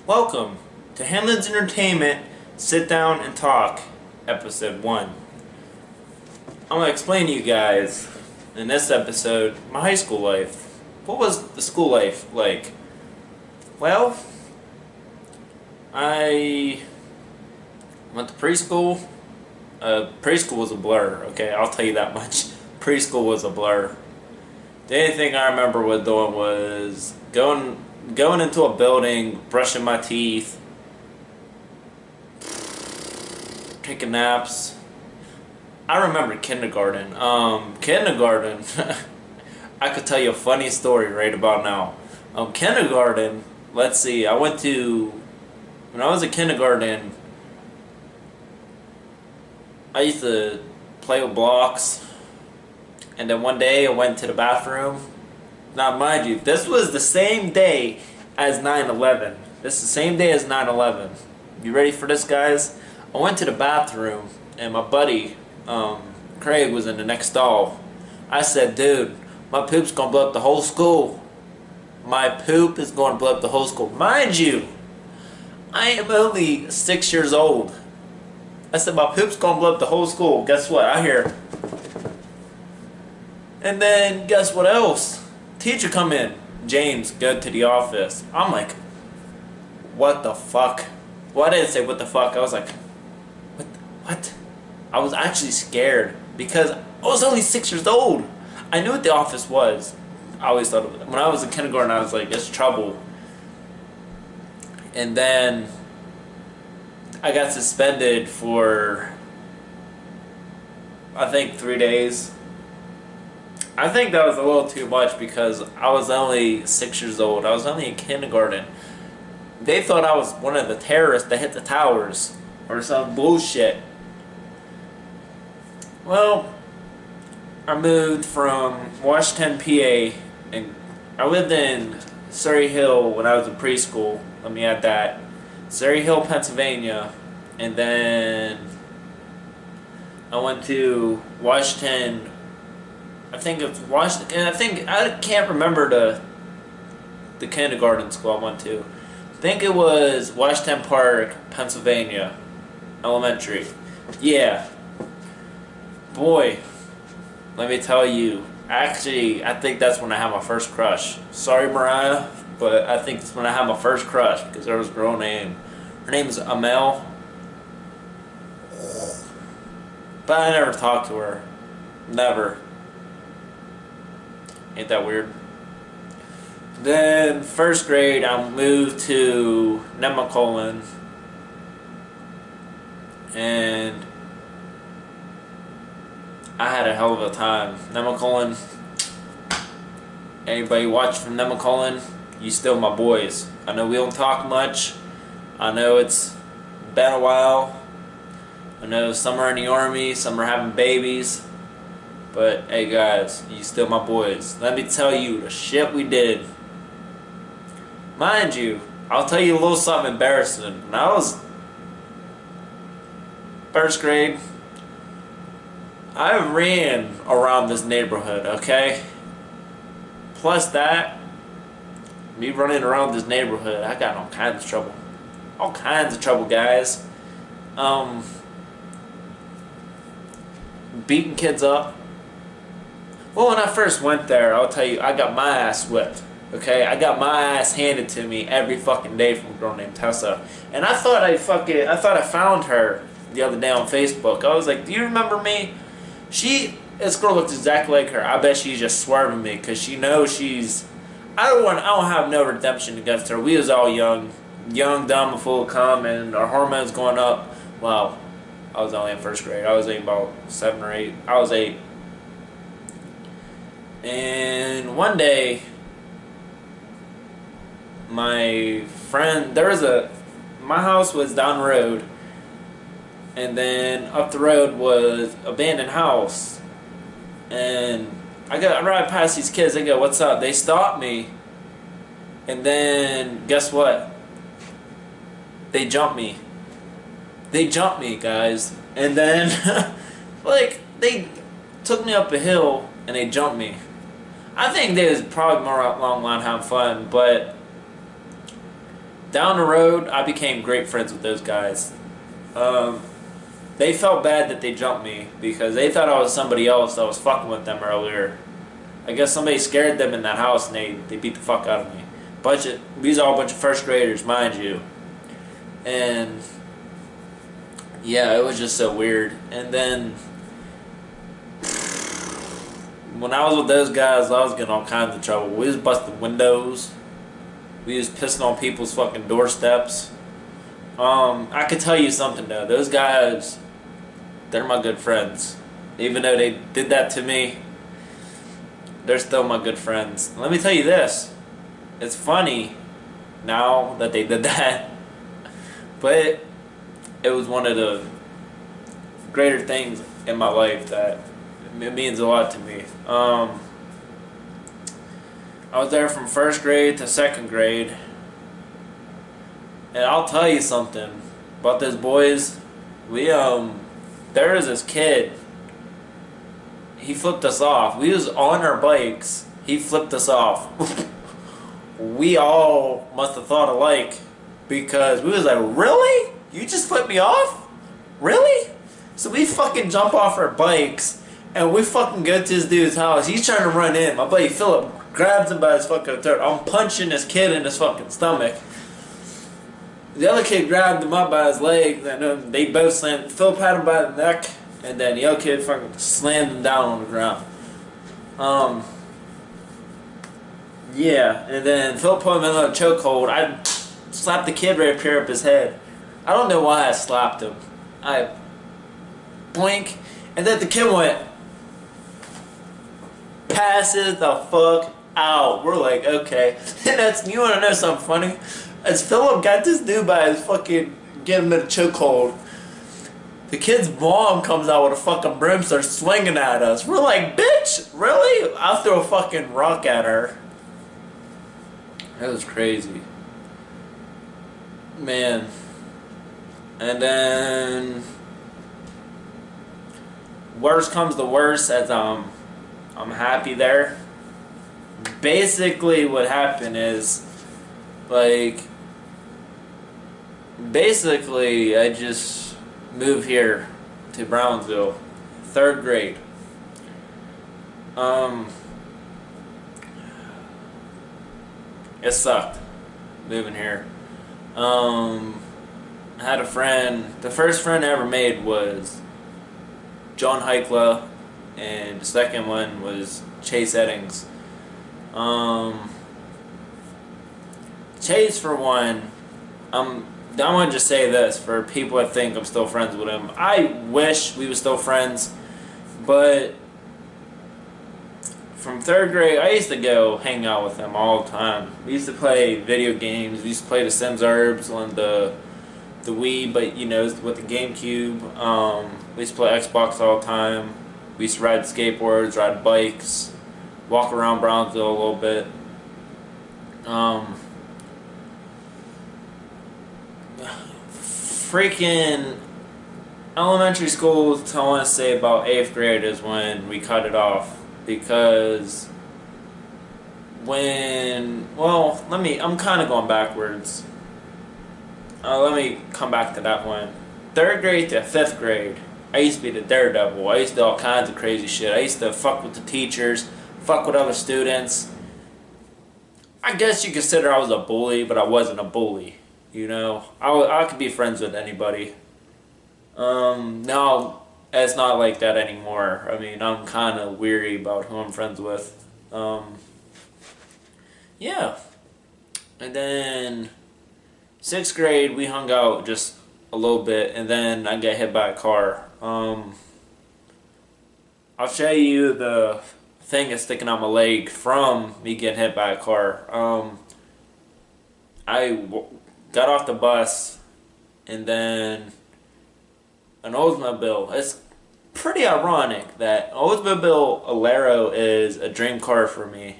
Welcome to Hanlins Entertainment Sit Down and Talk, Episode 1. I'm going to explain to you guys in this episode my high school life. What was the school life like? Well, I went to preschool. Preschool was a blur, okay? I'll tell you that much. Preschool was a blur. The only thing I remember doing was going into a building, brushing my teeth, taking naps. I remember kindergarten. Kindergarten, I could tell you a funny story right about now. Kindergarten, let's see, when I was in kindergarten, I used to play with blocks, and then one day I went to the bathroom. Now, mind you, this was the same day as 9/11. This is the same day as 9/11. You ready for this, guys? I went to the bathroom, and my buddy, Craig, was in the next stall. I said, dude, my poop's gonna blow up the whole school. My poop is gonna blow up the whole school. Mind you, I am only 6 years old. I said, my poop's gonna blow up the whole school. Guess what? I hear. And then, guess what else? Teacher come in. James, go to the office. I'm like, what the fuck? Well, I didn't say what the fuck. I was like, what? I was actually scared because I was only 6 years old. I knew what the office was. I always thought of it. When I was in kindergarten, I was like, it's trouble. And then I got suspended for, I think, 3 days. I think that was a little too much because I was only 6 years old. I was only in kindergarten. They thought I was one of the terrorists that hit the towers or some bullshit. Well, I moved from Washington, PA, and I lived in Surrey Hill when I was in preschool. Let me add that. Surrey Hill, Pennsylvania, and then I went to Washington. I think it's Washington. I can't remember the kindergarten school I went to. I think it was Washington Park, Pennsylvania, elementary. Yeah. Boy, let me tell you. Actually, I think that's when I had my first crush. Sorry, Mariah, but I think that's when I had my first crush because there was a girl named. Her name is Amel. But I never talked to her. Never. Ain't that weird? Then first grade, I moved to Nemacolin, and I had a hell of a time. Nemacolin. Anybody watch from Nemacolin? You still my boys. I know we don't talk much. I know it's been a while. I know some are in the army, some are having babies. But, hey guys, you still my boys. Let me tell you the shit we did. Mind you, I'll tell you a little something embarrassing. When I was first grade, I ran around this neighborhood, okay? Plus that, me running around this neighborhood, I got all kinds of trouble. All kinds of trouble, guys. Beating kids up. Well, when I first went there, I'll tell you, I got my ass whipped. Okay, I got my ass handed to me every fucking day from a girl named Tessa. And I thought I found her the other day on Facebook. I was like, do you remember me? This girl looks exactly like her. I bet she's just swerving me because she knows she's. I don't have no redemption against her. We was all young, dumb, and full of cum, and our hormones going up. Wow, I was only in first grade. I was about 7 or 8. I was 8. And one day, my friend, my house was down the road, and then up the road was abandoned house, and I ride past these kids, they go, what's up? They stop me, and then, guess what? They jump me. They jumped me, guys, and then, like, they took me up a hill, and they jumped me. I think they was probably more along the line having fun, but Down the road, I became great friends with those guys. They felt bad that they jumped me because they thought I was somebody else that was fucking with them earlier. I guess somebody scared them in that house and they beat the fuck out of me. These are all a bunch of first graders, mind you. And yeah, it was just so weird. And then when I was with those guys, I was getting all kinds of trouble. We was busting windows. We was pissing on people's fucking doorsteps. I could tell you something though. Those guys, they're my good friends. Even though they did that to me, they're still my good friends. Let me tell you this. It's funny now that they did that. But it was one of the greater things in my life that it means a lot to me. I was there from first grade to second grade. And I'll tell you something about those boys. There was this kid. He flipped us off. We was on our bikes. He flipped us off. We all must have thought alike because we was like, really? You just flipped me off? Really? So we fucking jump off our bikes and we fucking go to this dude's house. He's trying to run in. My buddy Philip grabs him by his fucking throat. I'm punching this kid in his fucking stomach. The other kid grabbed him up by his legs, and they both slammed. Philip had him by the neck, and then the other kid fucking slammed him down on the ground. Yeah, and then Philip put him in a chokehold. I slapped the kid right up here up his head. I don't know why I slapped him. I blink, and then the kid went, passes the fuck out. We're like, okay. And you want to know something funny? As Philip got this dude by his fucking, getting him in a chokehold, the kid's mom comes out with a fucking broom, starts swinging at us. We're like, bitch, really? I'll throw a fucking rock at her. That was crazy. Man. And then worst comes to worst, as I'm happy there. Basically what happened is, like, basically I just moved here to Brownsville, 3rd grade. It sucked moving here. I had a friend. The first friend I ever made was John Heikla, and the second one was Chase Eddings. Chase, for one, I want to just say this for people that think I'm still friends with him. I wish we were still friends, but from 3rd grade, I used to go hang out with him all the time. We used to play video games. We used to play the Sims Herbs on the Wii, but you know, with the GameCube. We used to play Xbox all the time. We used to ride skateboards, ride bikes, walk around Brownsville a little bit. Freaking elementary school, I want to say about 8th grade is when we cut it off, because I'm kind of going backwards. Let me come back to that one. 3rd grade to 5th grade, I used to be the daredevil. I used to do all kinds of crazy shit. I used to fuck with the teachers, fuck with other students. I guess you consider I was a bully, but I wasn't a bully. You know, I could be friends with anybody. Now, it's not like that anymore. I mean, I'm kind of weary about who I'm friends with. Yeah. And then 6th grade, we hung out just a little bit, and then I got hit by a car. I'll show you the thing that's sticking out my leg from me getting hit by a car. I got off the bus, and then an Oldsmobile. It's pretty ironic that Oldsmobile Alero is a dream car for me.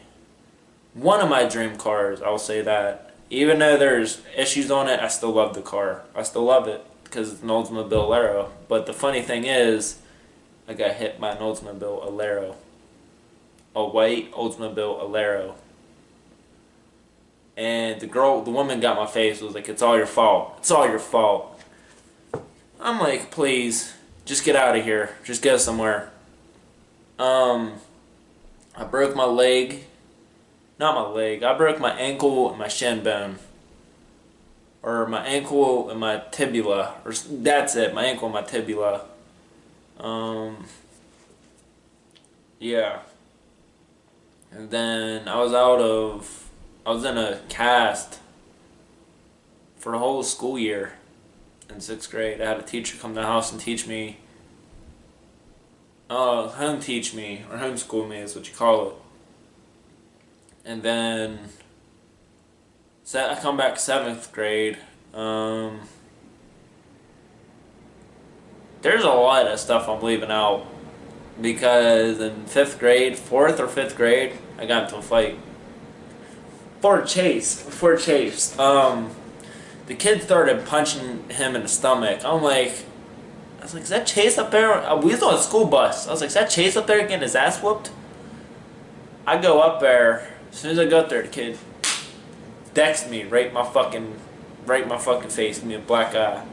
One of my dream cars, I'll say that. Even though there's issues on it, I still love the car. I still love it because it's an Oldsmobile Alero. But the funny thing is, I got hit by an Oldsmobile Alero. A white Oldsmobile Alero. And the woman got my face, was like, "It's all your fault. It's all your fault." I'm like, "Please, just get out of here. Just go somewhere." I broke my leg. Not my leg. I broke my ankle and my shin bone. Or my ankle and my tibula. Or that's it. My ankle and my tibula. Yeah. And then I was in a cast for the whole school year in 6th grade. I had a teacher come to the house and teach me, home teach me, or homeschool me is what you call it. And then I come back 7th grade. There's a lot of stuff I'm leaving out because in 5th grade, 4th or 5th grade, I got into a fight. Before Chase, the kid started punching him in the stomach. I was like, "Is that Chase up there?" We was on a school bus. I was like, "Is that Chase up there getting his ass whooped?" I go up there. As soon as I go up there, the kid decks me right in my fucking face, give me a black eye.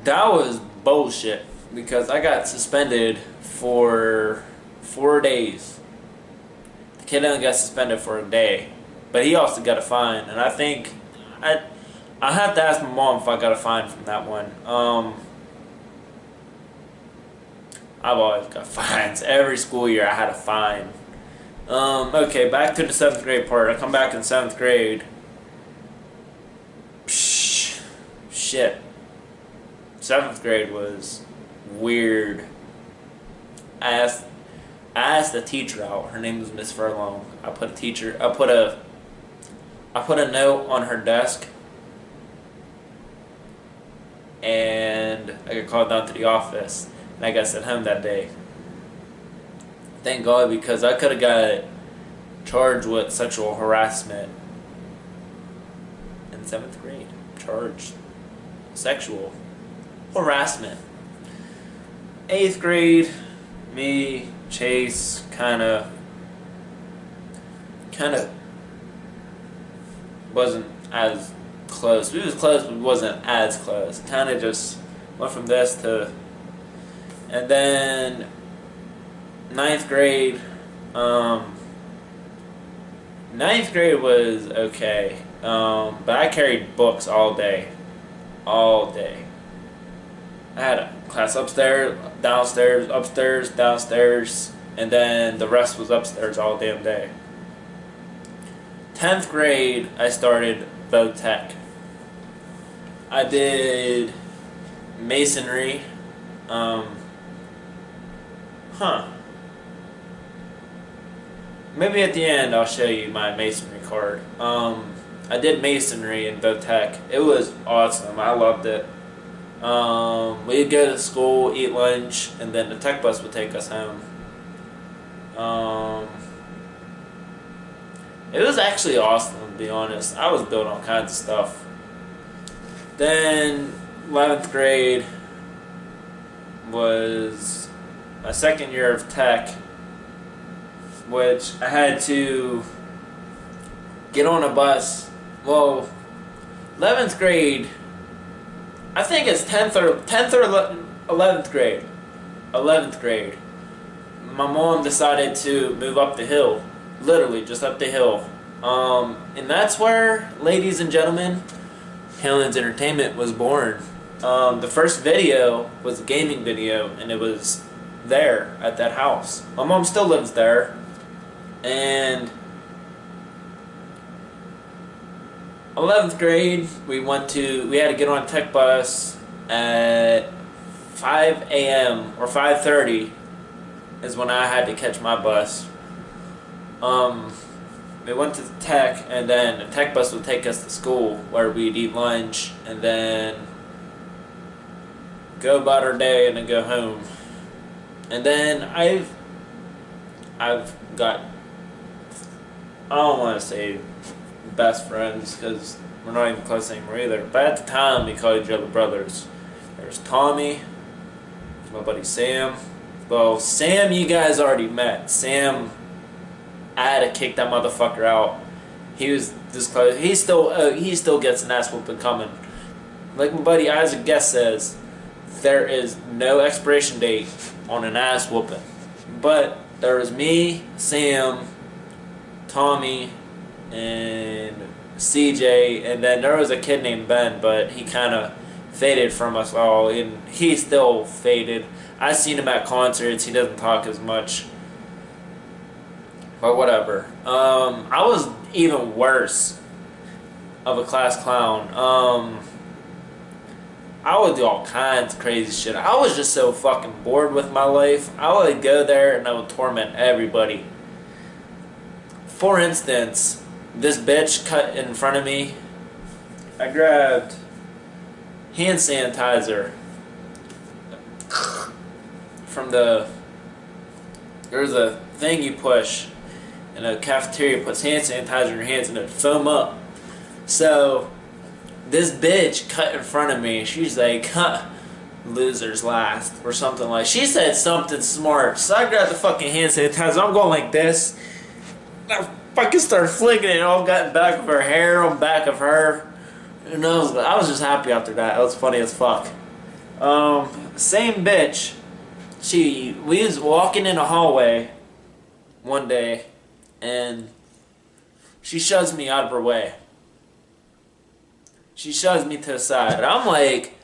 That was bullshit because I got suspended for 4 days. The kid only got suspended for a day, but he also got a fine, and I think I have to ask my mom if I got a fine from that one. I've always got fines. Every school year I had a fine. Okay, back to the 7th grade part. I come back in 7th grade. Shit. 7th grade was weird. I asked the teacher out. Her name was Miss Furlong. I put a note on her desk, and I got called down to the office, and I got sent home that day. Thank God, because I could have got charged with sexual harassment in 7th grade. Charged sexual harassment. 8th grade, me, Chase, kind of wasn't as close. We was close, but we wasn't as close. Kind of just went from this to, and then 9th grade. 9th grade was okay, but I carried books all day. I had a class upstairs, downstairs, and then the rest was upstairs all damn day. 10th grade, I started Tech. I did masonry. Maybe at the end I'll show you my masonry card. I did masonry in Tech. It was awesome. I loved it. We'd go to school, eat lunch, and then the tech bus would take us home. It was actually awesome, to be honest. I was building all kinds of stuff. Then 11th grade was my 2nd year of tech, which I had to get on a bus. Well, 11th grade, I think it's 10th or 11th grade. 11th grade. My mom decided to move up the hill. Literally, just up the hill. And that's where, ladies and gentlemen, HANDLINS Entertainment was born. The first video was a gaming video, and it was there at that house. My mom still lives there. And 11th grade, we had to get on a tech bus at 5 a.m. or 5:30 is when I had to catch my bus. We went to the tech, and then the tech bus would take us to school where we'd eat lunch and then go about our day and then go home. And then I've got, I don't want to say best friends because we're not even close anymore either, but at the time we called each other brothers. There's Tommy, there's my buddy Sam, Well, Sam, you guys already met. Sam, I had to kick that motherfucker out. He was this close. He still gets an ass whooping coming. Like my buddy Isaac Guest says, there is no expiration date on an ass whooping. But there was me, Sam, Tommy, and CJ, and then there was a kid named Ben, but he kind of faded from us all, and he still faded. I seen him at concerts. He doesn't talk as much, but whatever. I was even worse of a class clown. I would do all kinds of crazy shit. I was just so fucking bored with my life. I would go there and I would torment everybody. For instance, this bitch cut in front of me. I grabbed hand sanitizer from there's a thing you push in a cafeteria, puts hand sanitizer in your hands and it foam up. So this bitch cut in front of me. She's like, huh, losers last, or something like. She said something smart. So I grabbed the fucking hand sanitizer. I'm going like this. I fucking started flicking it. All got in back of her hair, on back of her. And I was just happy after that. It was funny as fuck. Same bitch. We was walking in a hallway one day, and she shoves me out of her way. She shoves me to the side. I'm like,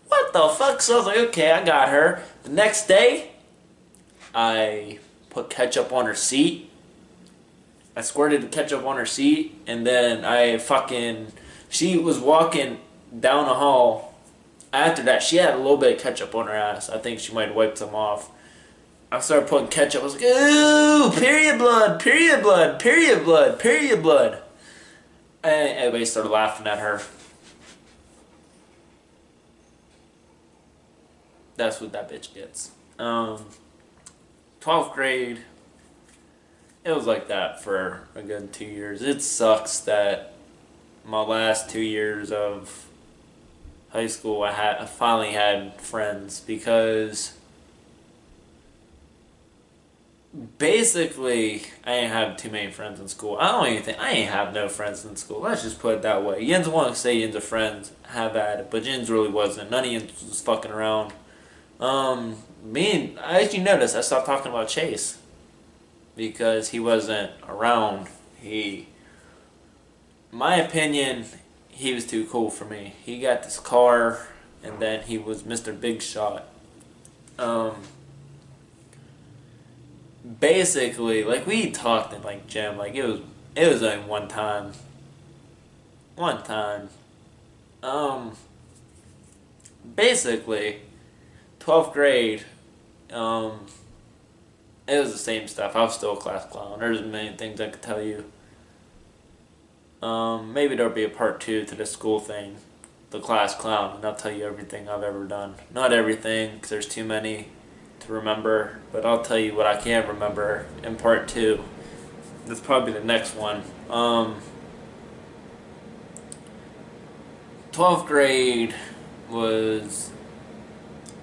what the fuck? So I was like, okay, I got her. The next day, I put ketchup on her seat. I squirted the ketchup on her seat, and then she was walking down the hall. After that, she had a little bit of ketchup on her ass. I think she might have wiped some off. I started putting ketchup. I was like, ooh, period blood, period blood, period blood, period blood. And everybody started laughing at her. That's what that bitch gets. 12th grade, it was like that for a good 2 years. It sucks that my last 2 years of high school, I finally had friends, because basically I ain't have too many friends in school. I ain't have no friends in school. Let's just put it that way. Yins want to say Yins are friends, have at it, but Yins really wasn't. None of Yins was fucking around. As you notice, I stopped talking about Chase because he wasn't around. My opinion, he was too cool for me. He got this car, and then he was Mr. Big Shot. Basically, like, we talked in like gym, like it was only one time. Basically, 12th grade, it was the same stuff. I was still a class clown. There's a million things I could tell you. Maybe there'll be a part 2 to this school thing, the class clown, and I'll tell you everything I've ever done. Not everything, because there's too many to remember, but I'll tell you what I can remember in part 2. That's probably the next one. 12th grade was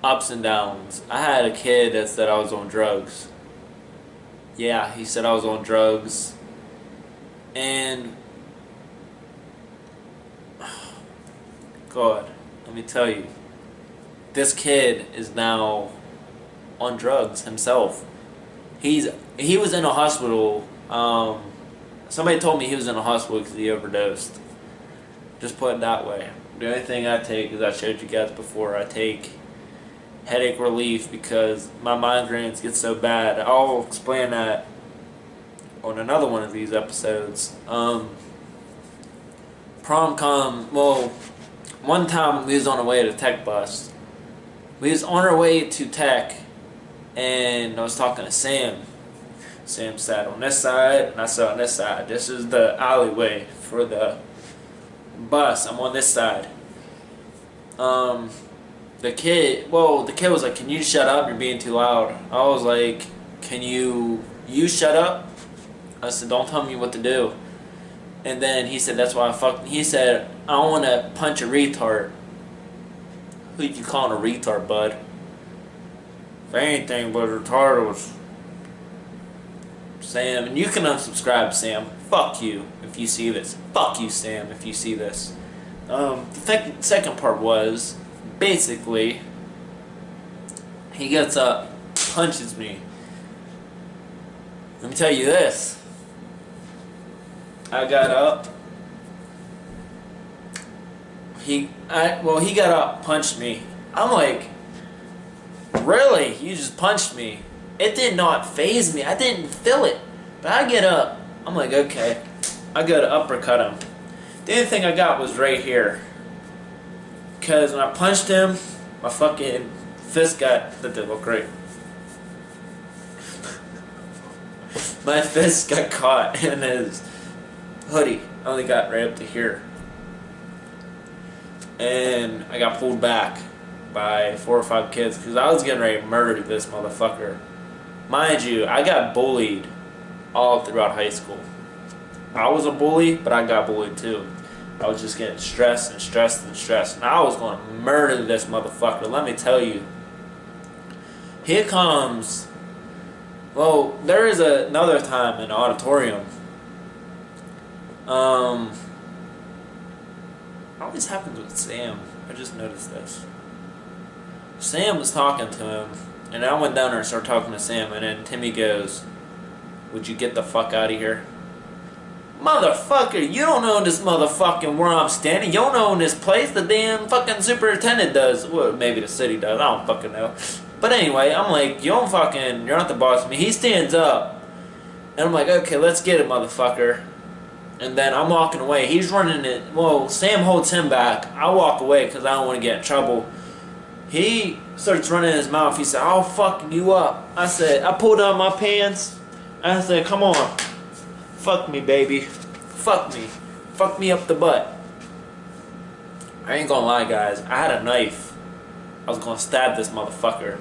ups and downs. I had a kid that said I was on drugs. Yeah, he said I was on drugs. And God, let me tell you, this kid is now on drugs himself. He was in a hospital. Somebody told me he was in a hospital because he overdosed. Just put it that way. The only thing I take, as I showed you guys before, I take headache relief because my migraines get so bad. I'll explain that on another one of these episodes. One time we was on our way to tech bus. We was on our way to tech, and I was talking to Sam. Sam sat on this side, and I sat on this side. This is the alleyway for the bus. I'm on this side. The kid was like, "Can you shut up? You're being too loud." I was like, "Can you shut up?" I said, "Don't tell me what to do." And then he said, "That's why he said, "I don't want to punch a retard." Who you calling a retard, bud? If anything but retarded was Sam. And you can unsubscribe, Sam. Fuck you if you see this. Fuck you, Sam, if you see this. The second part was, basically, he gets up, punches me. Let me tell you this. I got up. He got up, punched me. I'm like, really? You just punched me? It did not faze me. I didn't feel it. But I get up. I'm like, okay. I go to uppercut him. The only thing I got was right here. Because when I punched him, my fucking fist got... That did look great. My fist got caught in his hoodie. I only got right up to here. And I got pulled back by 4 or 5 kids because I was getting ready to murder this motherfucker. Mind you, I got bullied all throughout high school. I was a bully, but I got bullied too. I was just getting stressed and stressed and stressed. And I was going to murder this motherfucker. Let me tell you. Here comes... Well, there is another time in the auditorium. Always happens with Sam. I just noticed this. Sam was talking to him, and I went down there and started talking to Sam, and then Timmy goes, "Would you get the fuck out of here?" Motherfucker, you don't know this motherfucking where I'm standing. You don't own this place. The damn fucking superintendent does. Well, maybe the city does. I don't fucking know. But anyway, I'm like, you're not the boss of me. He stands up. And I'm like, okay, let's get it, motherfucker. And then I'm walking away. He's running it. Well, Sam holds him back. I walk away because I don't want to get in trouble. He starts running his mouth. He said, "I'll fuck you up." I pulled out my pants. I said, "Come on. Fuck me, baby. Fuck me. Fuck me up the butt." I ain't gonna lie, guys. I had a knife. I was gonna stab this motherfucker.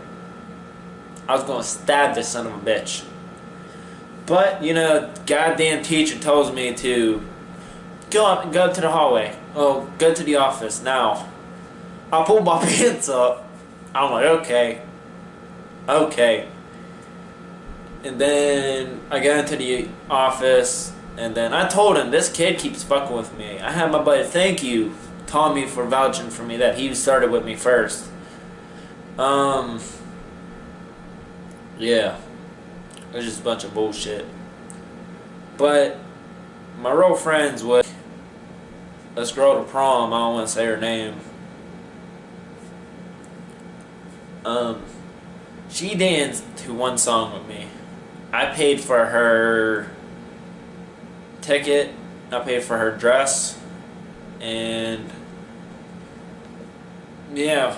I was gonna stab this son of a bitch. But, you know, goddamn teacher tells me to go up and go to the hallway. Oh, go to the office now. I pull my pants up. I'm like, okay. Okay. And then I go into the office, and then I told him, this kid keeps fucking with me. I had my buddy, thank you, Tommy, for vouching for me that he started with me first. Yeah. It was just a bunch of bullshit. But my real friends with this girl to prom, I don't want to say her name. She danced to one song with me. I paid for her ticket, I paid for her dress, and yeah,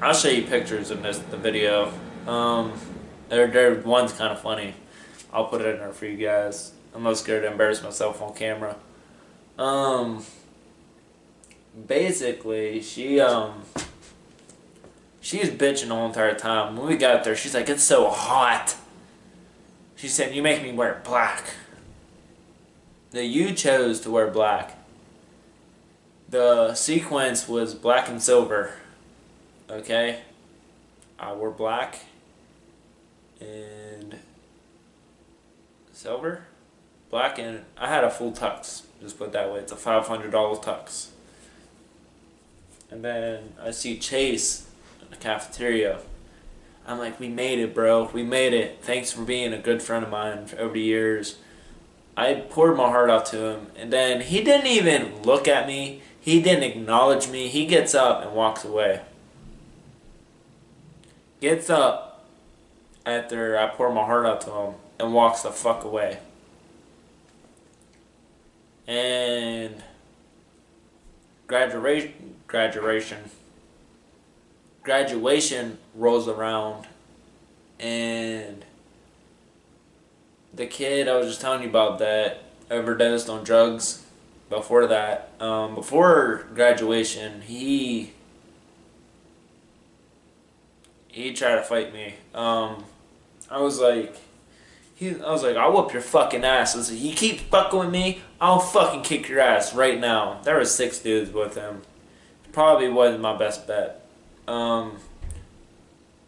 I'll show you pictures of the video. One's kind of funny. I'll put it in there for you guys. I'm not scared to embarrass myself on camera. Basically, she was bitching the whole entire time. When we got there, she's like, "It's so hot." She said, "You make me wear black." Now, you chose to wear black. The sequence was black and silver. Okay? I wore black and silver. Black, and I had a full tux. Just put it that way. It's a $500 tux. And then I see Chase in the cafeteria. I'm like, "We made it, bro. We made it. Thanks for being a good friend of mine over the years." I poured my heart out to him, and then he didn't even look at me. He didn't acknowledge me. He gets up and walks away. Gets up after I pour my heart out to him and walks the fuck away. And graduation rolls around, and the kid I was just telling you about that overdosed on drugs. Before that, before graduation, he tried to fight me. I was like, "I'll whoop your fucking ass." I said, "You keep fucking with me, I'll fucking kick your ass right now." There were 6 dudes with him. Probably wasn't my best bet.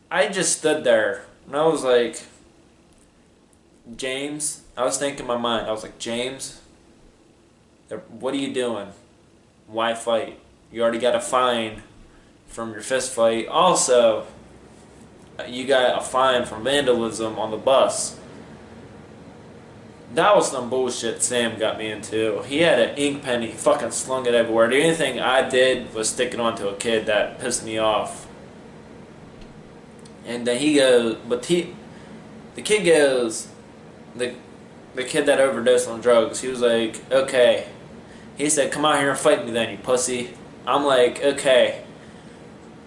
I just stood there and I was like, James, I was thinking in my mind, I was like, James, what are you doing? Why fight? You already got a fine from your fist fight. Also, you got a fine for vandalism on the bus. That was some bullshit Sam got me into. He had an ink pen, he fucking slung it everywhere. The only thing I did was stick it onto a kid that pissed me off. And then he goes, the kid goes, the kid that overdosed on drugs, he was like, okay. He said, come out here and fight me then, you pussy. I'm like, okay.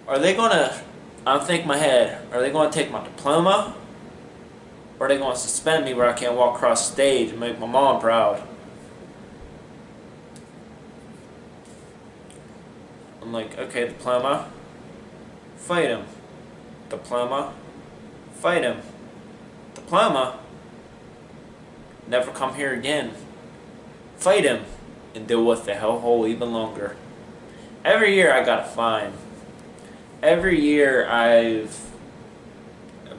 Are they gonna, I'm thinking in my head, are they gonna take my diploma? Or are they gonna suspend me where I can't walk across the stage and make my mom proud? I'm like, okay, diploma. Fight him. Diploma. Fight him. Diploma. Never come here again. Fight him. And deal with the hellhole even longer. Every year I got a fine. Every year I've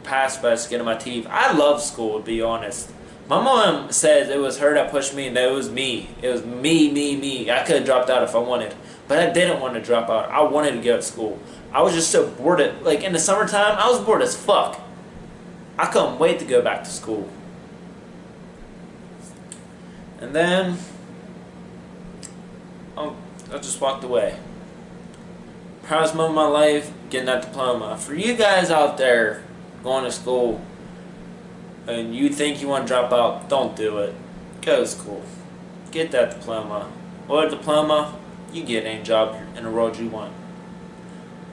passed by the skin of my teeth. I love school, to be honest. My mom says it was her that pushed me and that it was me. It was me. I could have dropped out if I wanted. But I didn't want to drop out. I wanted to go to school. I was just so bored. Like in the summertime, I was bored as fuck. I couldn't wait to go back to school. And then I just walked away. Proudest moment of my life, getting that diploma. For you guys out there going to school and you think you want to drop out, don't do it. Go to school. Get that diploma. With a diploma, you get any job in the world you want.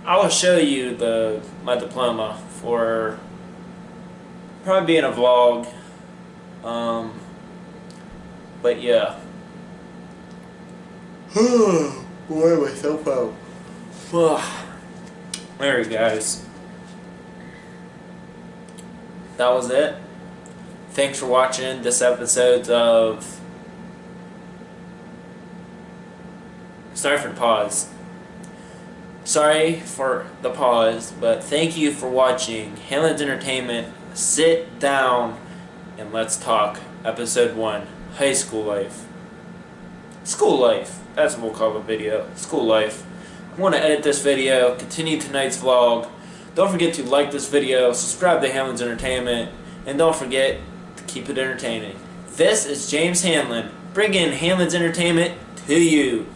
I will show you my diploma for probably be in a vlog. But yeah. Boy, am I so proud. There you guys. That was it. Thanks for watching this episode of... Sorry for the pause. Sorry for the pause, but thank you for watching HANDLINS Entertainment. Sit down and let's talk. Episode 1. High school life. School life. That's what we'll call the video. School life. I'm going to edit this video, continue tonight's vlog. Don't forget to like this video, subscribe to HANDLINS Entertainment, and don't forget to keep it entertaining. This is James Handlin, bringing HANDLINS Entertainment to you.